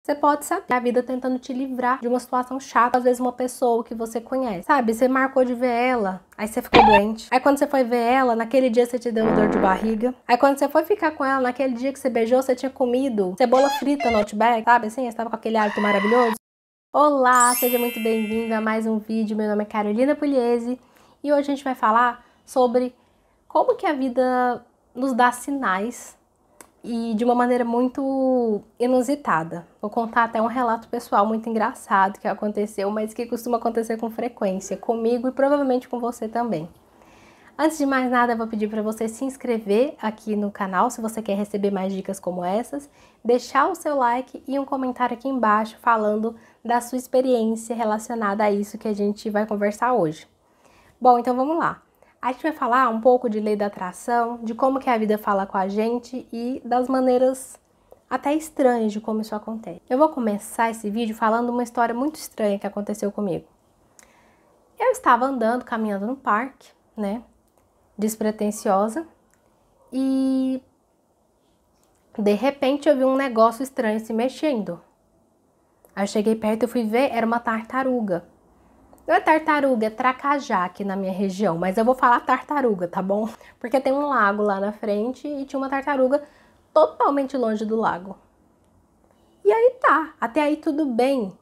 Você pode saber a vida tentando te livrar de uma situação chata, às vezes uma pessoa que você conhece. Sabe, você marcou de ver ela, aí você ficou doente. Aí quando você foi ver ela, naquele dia você te deu uma dor de barriga. Aí quando você foi ficar com ela, naquele dia que você beijou, você tinha comido cebola frita no Outback, sabe assim? Você estava com aquele hálito maravilhoso. Olá, seja muito bem-vindo a mais um vídeo. Meu nome é Carolina Pugliese e hoje a gente vai falar sobre como que a vida nos dá sinais e de uma maneira muito inusitada. Vou contar até um relato pessoal muito engraçado que aconteceu, mas que costuma acontecer com frequência comigo e provavelmente com você também. Antes de mais nada, eu vou pedir para você se inscrever aqui no canal se você quer receber mais dicas como essas, deixar o seu like e um comentário aqui embaixo falando da sua experiência relacionada a isso que a gente vai conversar hoje. Bom, então vamos lá. A gente vai falar um pouco de lei da atração, de como que a vida fala com a gente e das maneiras até estranhas de como isso acontece. Eu vou começar esse vídeo falando uma história muito estranha que aconteceu comigo. Eu estava andando, caminhando no parque, né, despretensiosa, e de repente eu vi um negócio estranho se mexendo. Aí eu cheguei perto e fui ver, era uma tartaruga. Não é tartaruga, é tracajá aqui na minha região, mas eu vou falar tartaruga, tá bom? Porque tem um lago lá na frente e tinha uma tartaruga totalmente longe do lago. E aí tá, até aí tudo bem,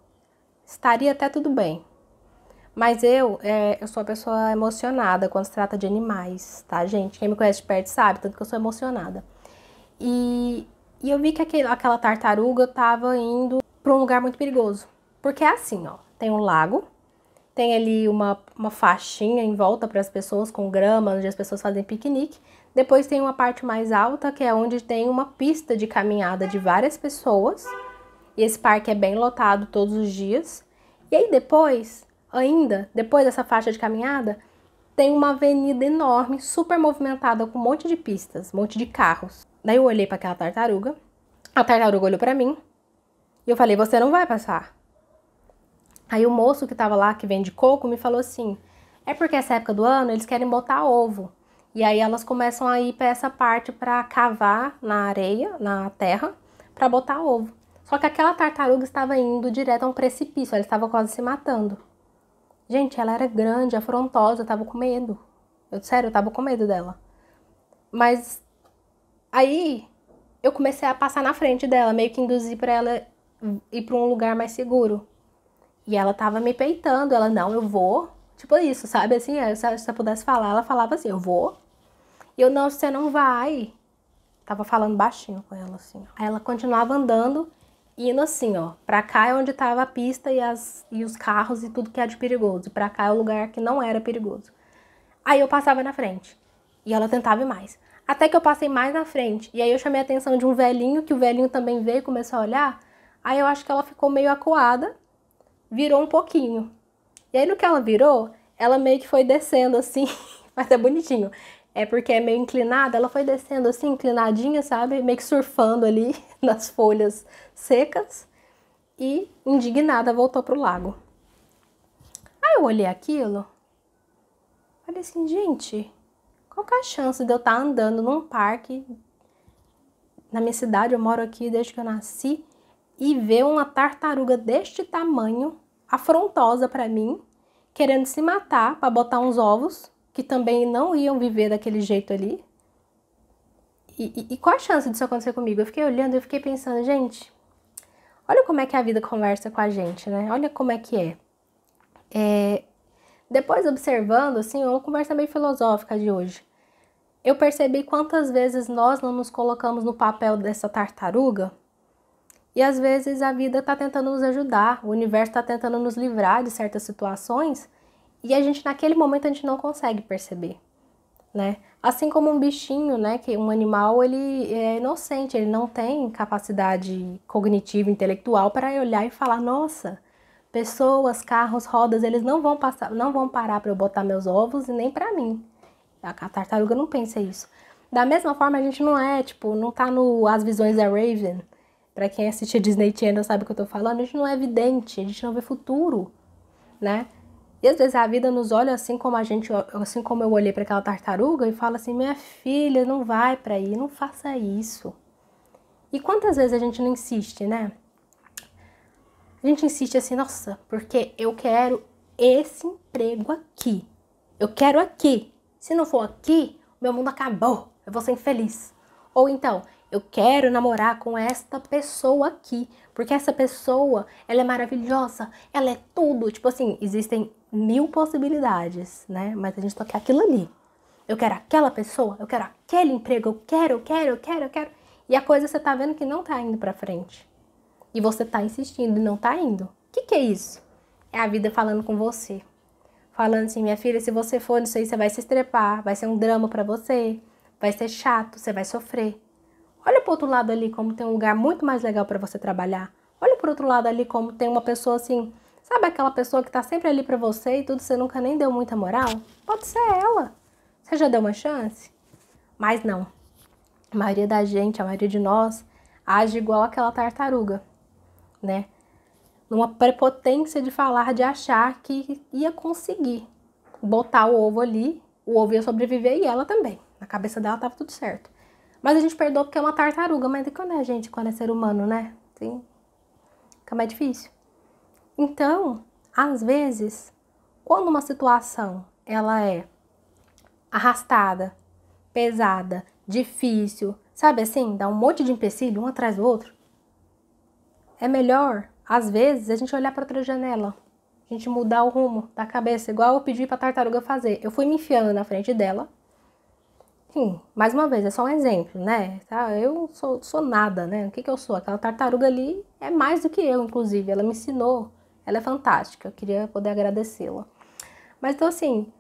estaria até tudo bem. Mas eu sou uma pessoa emocionada quando se trata de animais, tá, gente? Quem me conhece de perto sabe, tanto que eu sou emocionada. E eu vi que aquela tartaruga tava indo pra um lugar muito perigoso. Porque é assim, ó, tem um lago, tem ali uma faixinha em volta para as pessoas com grama, onde as pessoas fazem piquenique. Depois tem uma parte mais alta, que é onde tem uma pista de caminhada de várias pessoas. E esse parque é bem lotado todos os dias. E aí depois, ainda, depois dessa faixa de caminhada, tem uma avenida enorme, super movimentada, com um monte de pistas, um monte de carros. Daí eu olhei para aquela tartaruga, a tartaruga olhou para mim, e eu falei, você não vai passar. Aí o moço que tava lá, que vende coco, me falou assim, é porque essa época do ano eles querem botar ovo. E aí elas começam a ir para essa parte para cavar na areia, na terra, para botar ovo. Só que aquela tartaruga estava indo direto a um precipício, ela estava quase se matando. Gente, ela era grande, afrontosa, eu tava com medo. Sério, eu tava com medo dela. Mas aí eu comecei a passar na frente dela, meio que induzir para ela ir para um lugar mais seguro. E ela tava me peitando, ela, não, eu vou. Tipo isso, sabe? Assim, se eu pudesse falar, ela falava assim, eu vou. E eu, não, você não vai. Tava falando baixinho com ela, assim. Aí ela continuava andando, indo assim, ó. Pra cá é onde tava a pista e os carros e tudo que é de perigoso. Pra cá é o lugar que não era perigoso. Aí eu passava na frente. E ela tentava ir mais. Até que eu passei mais na frente. E aí eu chamei a atenção de um velhinho, que o velhinho também veio e começou a olhar. Aí eu acho que ela ficou meio acuada. Virou um pouquinho. E aí no que ela virou, ela meio que foi descendo assim, mas é bonitinho. É porque é meio inclinada, ela foi descendo assim, inclinadinha, sabe? Meio que surfando ali nas folhas secas. E indignada voltou pro lago. Aí eu olhei aquilo, falei assim, gente, qual que é a chance de eu estar andando num parque na minha cidade, eu moro aqui desde que eu nasci, e ver uma tartaruga deste tamanho, afrontosa para mim, querendo se matar para botar uns ovos, que também não iam viver daquele jeito ali. E qual a chance disso acontecer comigo? Eu fiquei olhando e fiquei pensando, gente, olha como é que a vida conversa com a gente, né? Olha como é que é. Depois observando, assim, uma conversa meio filosófica de hoje, eu percebi quantas vezes nós não nos colocamos no papel dessa tartaruga. E às vezes a vida está tentando nos ajudar, o universo está tentando nos livrar de certas situações e a gente, naquele momento, a gente não consegue perceber, né? Assim como um bichinho, né, que um animal, ele é inocente, ele não tem capacidade cognitiva, intelectual para olhar e falar, nossa, pessoas, carros, rodas, eles não vão parar para eu botar meus ovos e nem para mim. A tartaruga não pensa isso. Da mesma forma, a gente não é, tipo, não tá no As Visões da Raven. Pra quem assiste a Disney Channel sabe o que eu tô falando, a gente não é vidente, a gente não vê futuro, né? E às vezes a vida nos olha assim como eu olhei para aquela tartaruga e fala assim, minha filha, não vai pra aí, não faça isso. E quantas vezes a gente não insiste, né? A gente insiste assim, nossa, porque eu quero esse emprego aqui. Eu quero aqui. Se não for aqui, meu mundo acabou. Eu vou ser infeliz. Ou então, eu quero namorar com esta pessoa aqui, porque essa pessoa, ela é maravilhosa, ela é tudo. Tipo assim, existem 1000 possibilidades, né? Mas a gente só quer aquilo ali. Eu quero aquela pessoa, eu quero aquele emprego, eu quero. E a coisa você tá vendo que não tá indo pra frente. E você tá insistindo e não tá indo. O que é isso? É a vida falando com você. Falando assim, minha filha, se você for nisso aí, você vai se estrepar, vai ser um drama pra você, vai ser chato, você vai sofrer. Olha pro outro lado ali como tem um lugar muito mais legal pra você trabalhar. Olha pro outro lado ali como tem uma pessoa assim, sabe aquela pessoa que tá sempre ali pra você e tudo, você nunca nem deu muita moral? Pode ser ela. Você já deu uma chance? Mas não. A maioria da gente, a maioria de nós, age igual aquela tartaruga, né? Numa prepotência de falar, de achar que ia conseguir botar o ovo ali, o ovo ia sobreviver e ela também. Na cabeça dela tava tudo certo. Mas a gente perdoa porque é uma tartaruga, mas e quando é gente, quando é ser humano, né? Sim. Fica mais difícil. Então, às vezes, quando uma situação ela é arrastada, pesada, difícil, sabe assim, dá um monte de empecilho um atrás do outro, é melhor, às vezes, a gente olhar para outra janela, a gente mudar o rumo da cabeça, igual eu pedi para a tartaruga fazer. Eu fui me enfiando na frente dela. Sim, mais uma vez, é só um exemplo, né? Tá? Eu sou nada, né? O que eu sou? Aquela tartaruga ali é mais do que eu, inclusive. Ela me ensinou, ela é fantástica. Eu queria poder agradecê-la. Mas então, assim,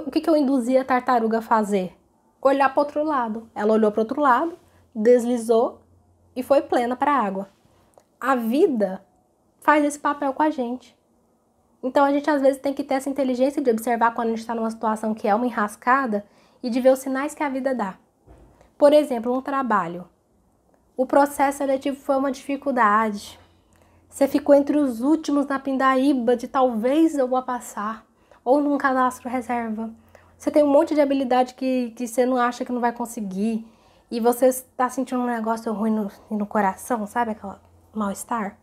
o que eu induzi a tartaruga a fazer? Olhar para outro lado. Ela olhou para outro lado, deslizou e foi plena para a água. A vida faz esse papel com a gente. Então a gente às vezes tem que ter essa inteligência de observar quando a gente está numa situação que é uma enrascada e de ver os sinais que a vida dá. Por exemplo, um trabalho. O processo seletivo foi uma dificuldade. Você ficou entre os últimos na pindaíba de talvez eu vou passar. Ou num cadastro reserva. Você tem um monte de habilidade que você não acha que não vai conseguir. E você está sentindo um negócio ruim no coração, sabe? Aquela mal-estar.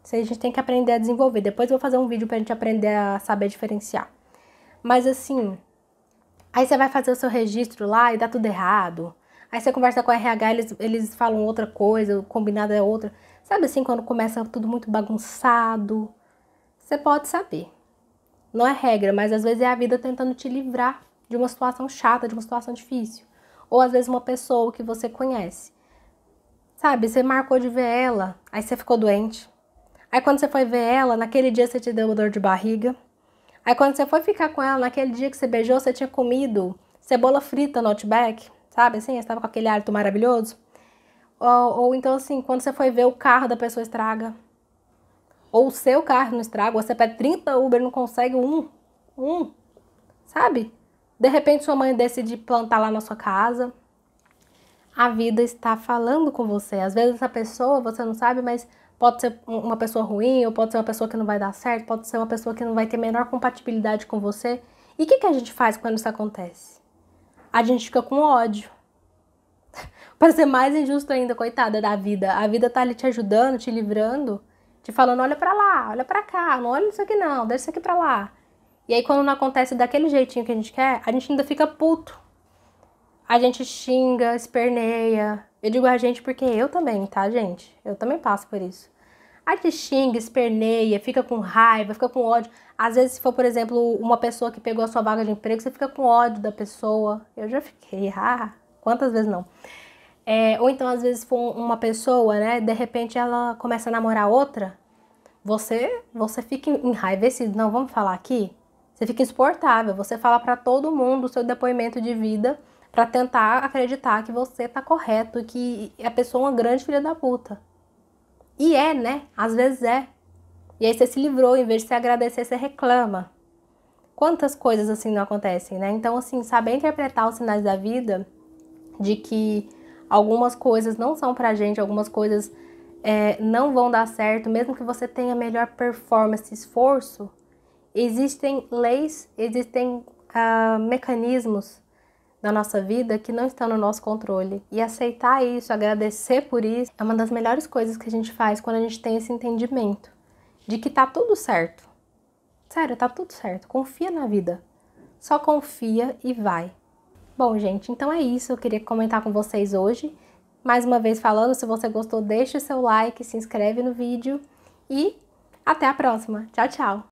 Isso aí a gente tem que aprender a desenvolver. Depois eu vou fazer um vídeo pra gente aprender a saber diferenciar. Mas assim, aí você vai fazer o seu registro lá e dá tudo errado. Aí você conversa com a RH, eles falam outra coisa, o combinado é outra. Sabe assim, quando começa tudo muito bagunçado? Você pode saber. Não é regra, mas às vezes é a vida tentando te livrar de uma situação chata, de uma situação difícil. Ou às vezes uma pessoa que você conhece. Sabe, você marcou de ver ela, aí você ficou doente. Aí quando você foi ver ela, naquele dia você te deu uma dor de barriga. Aí quando você foi ficar com ela, naquele dia que você beijou, você tinha comido cebola frita no Outback, sabe assim? Você estava com aquele hálito maravilhoso. Ou então assim, quando você foi ver o carro da pessoa estraga. Ou o seu carro não estraga, você pede 30 Uber e não consegue sabe? De repente sua mãe decide plantar lá na sua casa. A vida está falando com você. Às vezes essa pessoa, você não sabe, mas pode ser uma pessoa ruim, ou pode ser uma pessoa que não vai dar certo, pode ser uma pessoa que não vai ter a menor compatibilidade com você. E o que a gente faz quando isso acontece? A gente fica com ódio. Para ser mais injusto ainda, coitada da vida. A vida tá ali te ajudando, te livrando, te falando, olha pra lá, olha pra cá, não olha isso aqui não, deixa isso aqui pra lá. E aí quando não acontece daquele jeitinho que a gente quer, a gente ainda fica puto. A gente xinga, esperneia. Eu digo a gente porque eu também, tá, gente? Eu também passo por isso. A gente xinga, esperneia, fica com raiva, fica com ódio. Às vezes, se for, por exemplo, uma pessoa que pegou a sua vaga de emprego, você fica com ódio da pessoa. Eu já fiquei, quantas vezes não? Ou então, às vezes, se for uma pessoa, né, de repente ela começa a namorar outra, você fica enraivecido. Não, vamos falar aqui? Você fica insuportável, você fala pra todo mundo o seu depoimento de vida pra tentar acreditar que você tá correto e que a pessoa é uma grande filha da puta. E é, né? Às vezes é. E aí você se livrou, em vez de você agradecer, você reclama. Quantas coisas assim não acontecem, né? Então, assim, saber interpretar os sinais da vida de que algumas coisas não são pra gente, algumas coisas não vão dar certo, mesmo que você tenha melhor performance e esforço, existem leis, existem mecanismos, da nossa vida que não estão no nosso controle. E aceitar isso, agradecer por isso, é uma das melhores coisas que a gente faz quando a gente tem esse entendimento de que tá tudo certo. Sério, tá tudo certo. Confia na vida. Só confia e vai. Bom, gente, então é isso. Eu queria comentar com vocês hoje. Mais uma vez falando, se você gostou, deixa o seu like, se inscreve no vídeo e até a próxima. Tchau, tchau!